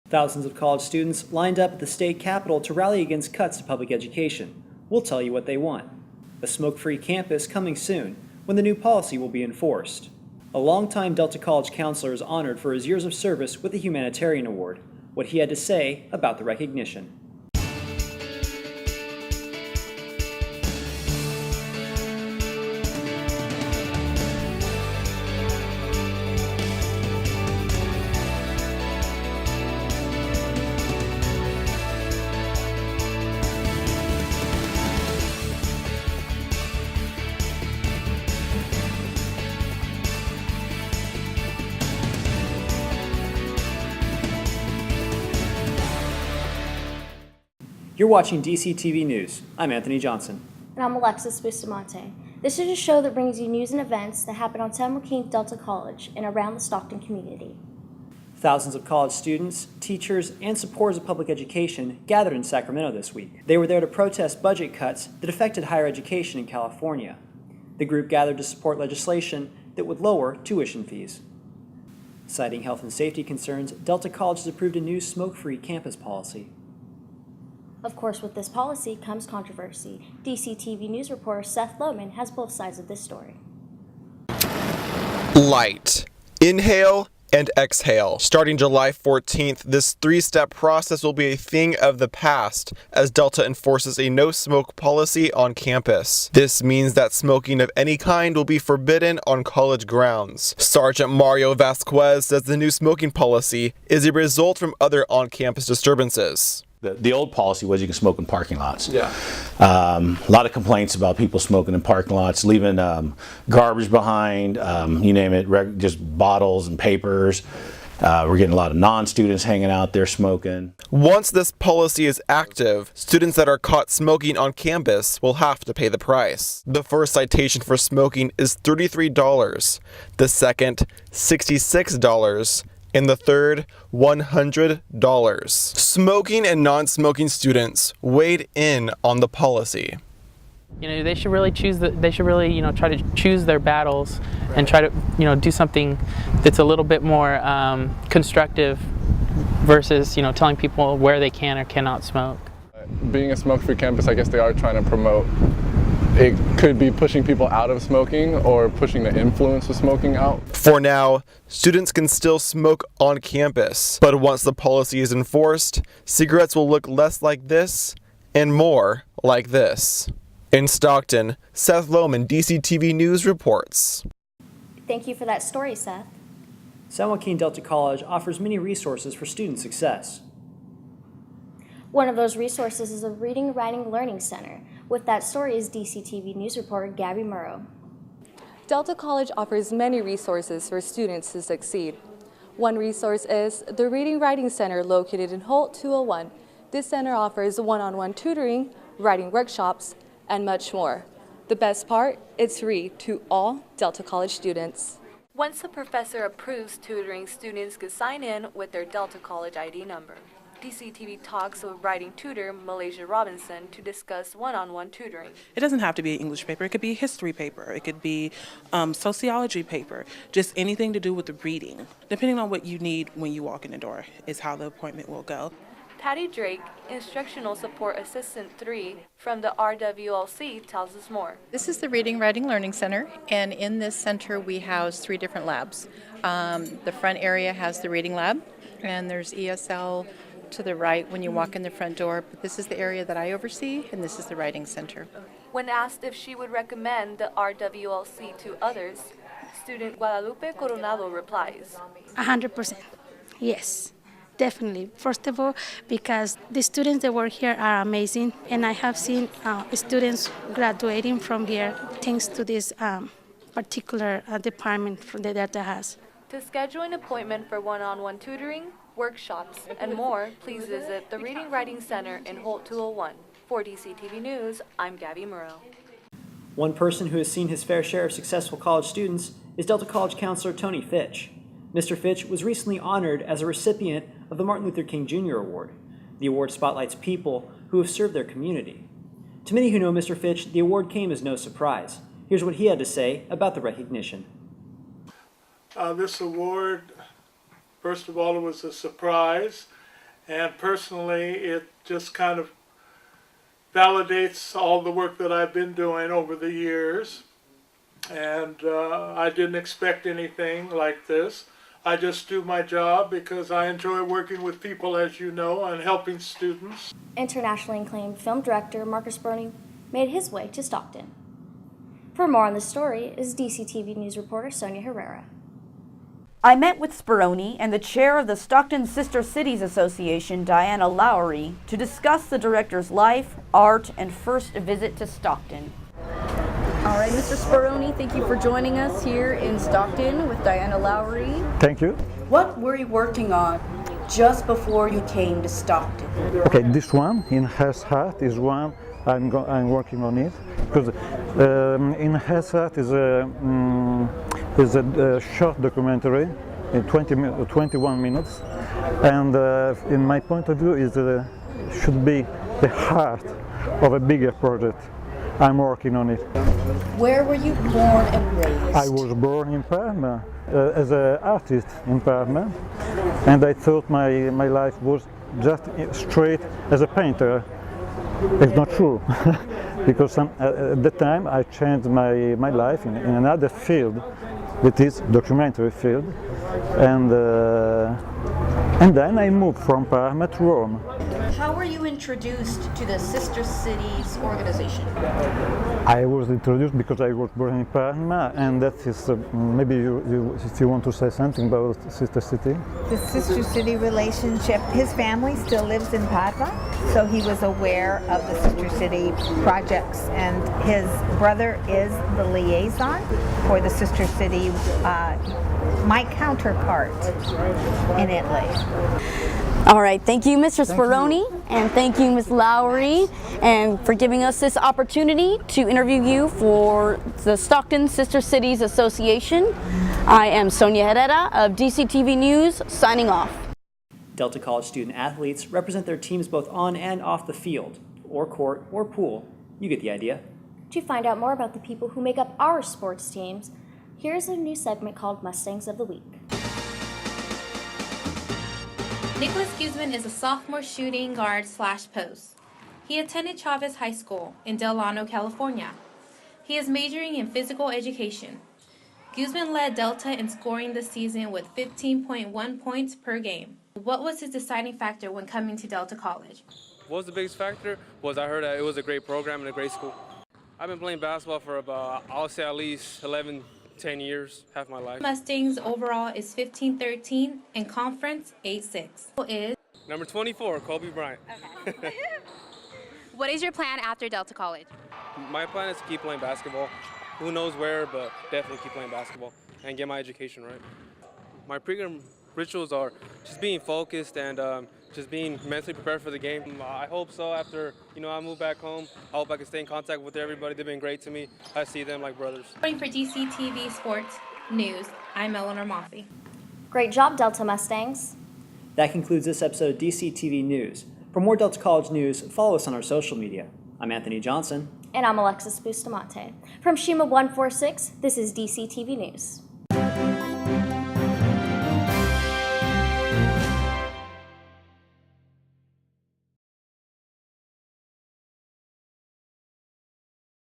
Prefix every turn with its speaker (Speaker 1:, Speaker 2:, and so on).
Speaker 1: Thousands of college students lined up at the state capitol to rally against cuts to public education. We'll tell you what they want. A smoke-free campus coming soon, when the new policy will be enforced. A longtime Delta College counselor is honored for his years of service with the Humanitarian Award. What he had to say about the recognition. You're watching DCTV News. I'm Anthony Johnson.
Speaker 2: And I'm Alexis Bustamante. This is a show that brings you news and events that happen on San Joaquin Delta College and around the Stockton community.
Speaker 1: Thousands of college students, teachers, and supporters of public education gathered in Sacramento this week. They were there to protest budget cuts that affected higher education in California. The group gathered to support legislation that would lower tuition fees. Citing health and safety concerns, Delta College has approved a new smoke-free campus policy.
Speaker 2: Of course, with this policy comes controversy. DCTV News reporter Seth Lohman has both sides of this story.
Speaker 3: Light. Inhale and exhale. Starting July 14th, this three-step process will be a thing of the past as Delta enforces a no-smoke policy on campus. This means that smoking of any kind will be forbidden on college grounds. Sergeant Mario Vasquez says the new smoking policy is a result from other on-campus disturbances.
Speaker 4: The old policy was you can smoke in parking lots.
Speaker 3: Yeah.
Speaker 4: A lot of complaints about people smoking in parking lots, leaving garbage behind, you name it, just bottles and papers. We're getting a lot of non-students hanging out there smoking.
Speaker 3: Once this policy is active, students that are caught smoking on campus will have to pay the price. The first citation for smoking is $33, the second, $66, and the third, $100. Smoking and non-smoking students weighed in on the policy.
Speaker 5: They should really try to choose their battles and try to, do something that's a little bit more constructive versus, telling people where they can or cannot smoke.
Speaker 6: Being a smoke-free campus, I guess they are trying to promote. It could be pushing people out of smoking or pushing the influence of smoking out.
Speaker 3: For now, students can still smoke on campus, but once the policy is enforced, cigarettes will look less like this and more like this. In Stockton, Seth Lohman, DCTV News reports.
Speaker 2: Thank you for that story, Seth.
Speaker 1: San Joaquin Delta College offers many resources for student success.
Speaker 2: One of those resources is a Reading, Writing, Learning Center. With that story is DCTV News reporter Gabby Murrow.
Speaker 7: Delta College offers many resources for students to succeed. One resource is the Reading Writing Center located in Holt 201. This center offers one-on-one tutoring, writing workshops, and much more. The best part, it's free to all Delta College students. Once the professor approves tutoring, students can sign in with their Delta College ID number. DCTV talks with writing tutor Malaysia Robinson to discuss one-on-one tutoring.
Speaker 8: It doesn't have to be an English paper. It could be a history paper. It could be sociology paper. Just anything to do with the reading. Depending on what you need when you walk in the door is how the appointment will go.
Speaker 7: Patty Drake, Instructional Support Assistant 3 from the RWLC, tells us more.
Speaker 9: This is the Reading, Writing, Learning Center, and in this center we house 3 different labs. The front area has the reading lab, and there's ESL to the right when you walk in the front door, but this is the area that I oversee, and this is the writing center.
Speaker 7: When asked if she would recommend the RWLC to others, student Guadalupe Coronado replies.
Speaker 10: 100%, yes, definitely. First of all, because the students that work here are amazing, and I have seen students graduating from here thanks to this particular department that Delta has.
Speaker 7: To schedule an appointment for one-on-one tutoring, workshops, and more, please visit the Reading Writing Center in Holt 201. For DCTV News, I'm Gabby Murrow.
Speaker 1: One person who has seen his fair share of successful college students is Delta College counselor Tony Fitch. Mr. Fitch was recently honored as a recipient of the Martin Luther King Jr. Award. The award spotlights people who have served their community. To many who know Mr. Fitch, the award came as no surprise. Here's what he had to say about the recognition.
Speaker 11: This award, first of all, it was a surprise, And personally, it just kind of validates all the work that I've been doing over the years. And I didn't expect anything like this. I just do my job because I enjoy working with people, as you know, and helping students.
Speaker 2: Internationally acclaimed film director Marcus Brony made his way to Stockton. For more on the story is DCTV News reporter Sonia Herrera.
Speaker 12: I met with Speroni and the chair of the Stockton Sister Cities Association, Diana Lowry, to discuss the director's life, art, and first visit to Stockton. All right, Mr. Speroni, thank you for joining us here in Stockton with Diana Lowry.
Speaker 13: Thank you.
Speaker 12: What were you working on just before you came to Stockton?
Speaker 13: Okay, this one in Hell's Heart is one I'm working on it because in Hell's Heart is a short documentary in 21 minutes, and in my point of view, it should be the heart of a bigger project. I'm working on it.
Speaker 12: Where were you born and raised?
Speaker 13: I was born in Parma as an artist in Parma, and I thought my life was just straight as a painter. It's not true, because at the time I changed my life in another field, that is documentary field, and then I moved from Parma to Rome.
Speaker 12: How were you introduced to the Sister Cities organization?
Speaker 13: I was introduced because I was born in Parma, and that is maybe if you want to say something about Sister City.
Speaker 14: The Sister City relationship, his family still lives in Padua, so he was aware of the Sister City projects, and his brother is the liaison for the Sister City, my counterpart in Italy.
Speaker 12: All right, thank you, Mr. Speroni, and thank you, Ms. Lowry, and for giving us this opportunity to interview you for the Stockton Sister Cities Association. I am Sonia Herrera of DCTV News, signing off.
Speaker 1: Delta College student athletes represent their teams both on and off the field, or court, or pool. You get the idea.
Speaker 2: To find out more about the people who make up our sports teams, here's a new segment called Mustangs of the Week.
Speaker 15: Nicholas Guzman is a sophomore shooting guard / post. He attended Chavez High School in Delano, California. He is majoring in physical education. Guzman led Delta in scoring this season with 15.1 points per game. What was his deciding factor when coming to Delta College?
Speaker 16: What was the biggest factor was I heard that it was a great program and a great school. I've been playing basketball for about, I'll say at least 10 years, half my life.
Speaker 15: Mustangs overall is 15-13 and conference 8-6. Is
Speaker 16: Number 24, Kobe Bryant.
Speaker 15: Okay. What is your plan after Delta College?
Speaker 16: My plan is to keep playing basketball. Who knows where, but definitely keep playing basketball and get my education right. My pregame rituals are just being focused and just being mentally prepared for the game. I hope so after, I move back home. I hope I can stay in contact with everybody. They've been great to me. I see them like brothers.
Speaker 15: Reporting for DCTV Sports News, I'm Eleanor Moffey.
Speaker 2: Great job, Delta Mustangs.
Speaker 1: That concludes this episode of DCTV News. For more Delta College news, follow us on our social media. I'm Anthony Johnson.
Speaker 2: And I'm Alexis Bustamante. From Shima 146, this is DCTV News.